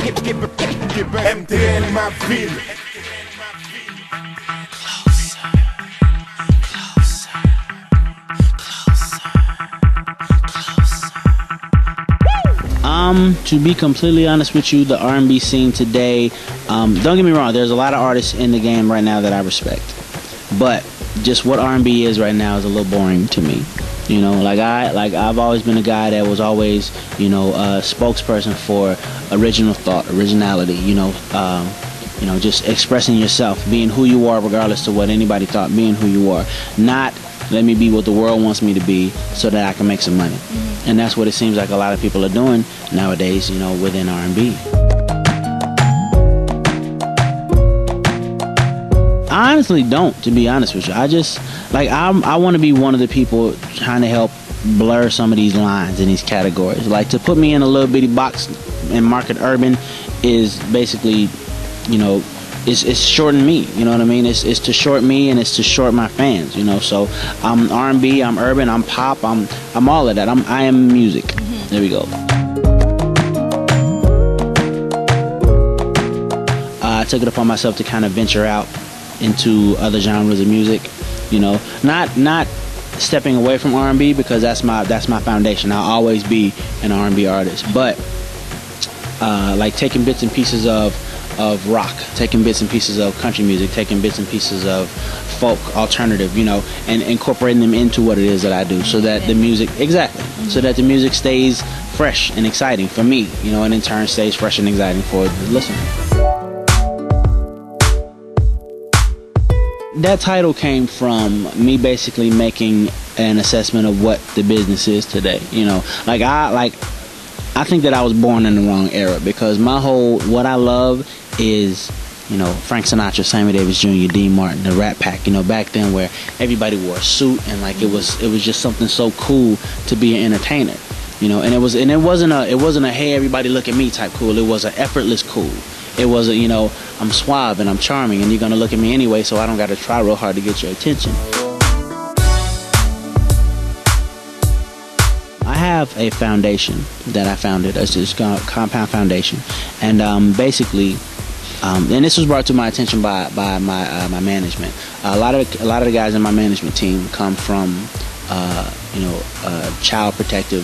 MTL ma ville. To be completely honest with you, the R&B scene today, don't get me wrong, there's a lot of artists in the game right now that I respect, but just what R&B is right now is a little boring to me. You know, I've always been a guy that was always, you know, a spokesperson for original thought, originality, you know, just expressing yourself, being who you are regardless of what anybody thought, being who you are, not let me be what the world wants me to be so that I can make some money. And that's what it seems like a lot of people are doing nowadays, you know, within R&B. I honestly don't, to be honest with you. I just, I want to be one of the people trying to help blur some of these lines in these categories. Like, to put me in a little bitty box and market urban is basically, you know, it's shorten me, you know what I mean? It's to short me and it's to short my fans, you know. So I'm R&B, I'm urban, I'm pop, I'm all of that. I am music. There we go. I took it upon myself to kind of venture out into other genres of music, you know, not stepping away from R&B, because that's my foundation. I'll always be an R&B artist, but like taking bits and pieces of rock, taking bits and pieces of country music, taking bits and pieces of folk, alternative, you know, and incorporating them into what it is that I do, so that the music, so that the music stays fresh and exciting for me, you know, and in turn stays fresh and exciting for the listener. That title came from me basically making an assessment of what the business is today, you know. I think that I was born in the wrong era, because what I love is, you know, Frank Sinatra, Sammy Davis Jr., Dean Martin, the Rat Pack, you know, back then, where everybody wore a suit and like it was just something so cool to be an entertainer, you know. And it wasn't a hey everybody look at me type cool. It was an effortless cool. It was a, you know, I'm suave and I'm charming and you're gonna look at me anyway, so I don't gotta try real hard to get your attention. I have a foundation that I founded. It's just Compound Foundation, and basically, and this was brought to my attention by my management. A lot of the guys in my management team come from, you know, child protective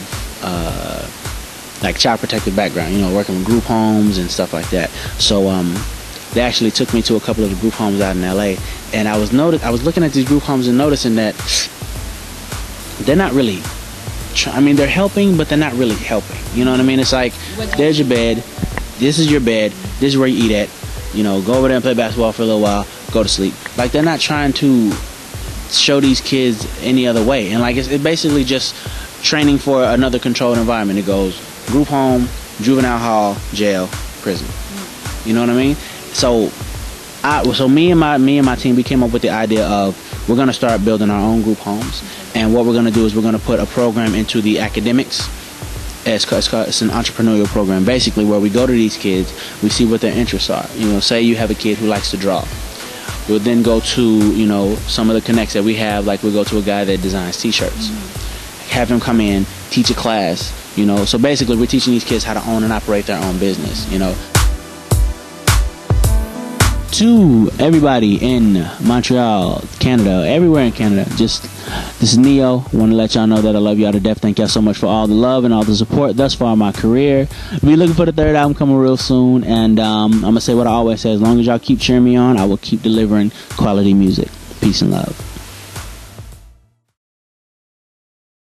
background. You know, working with group homes and stuff like that. So they actually took me to a couple of the group homes out in LA, and I was looking at these group homes and noticing that they're not really. I mean, they're helping, but they're not really helping. You know what I mean? It's like, there's your bed, this is your bed, this is where you eat at. You know, go over there and play basketball for a little while, go to sleep. Like, they're not trying to show these kids any other way. And like, it's basically just training for another controlled environment. It goes group home, juvenile hall, jail, prison. You know what I mean? So me and my team, we came up with the idea of, we're going to start building our own group homes, and what we're going to do is we're going to put a program into the academics. It's an entrepreneurial program, basically, where we go to these kids, we see what their interests are. You know, say you have a kid who likes to draw. We'll then go to, you know, some of the connects that we have, like we'll go to a guy that designs t-shirts. Have him come in, teach a class, you know. So basically, we're teaching these kids how to own and operate their own business, you know. To everybody in Montreal, Canada, everywhere in Canada, this is Neo. I want to let y'all know that I love y'all to death. Thank y'all so much for all the love and all the support thus far in my career. We're looking for the third album coming real soon, and I'm going to say what I always say: as long as y'all keep cheering me on, I will keep delivering quality music. Peace and love.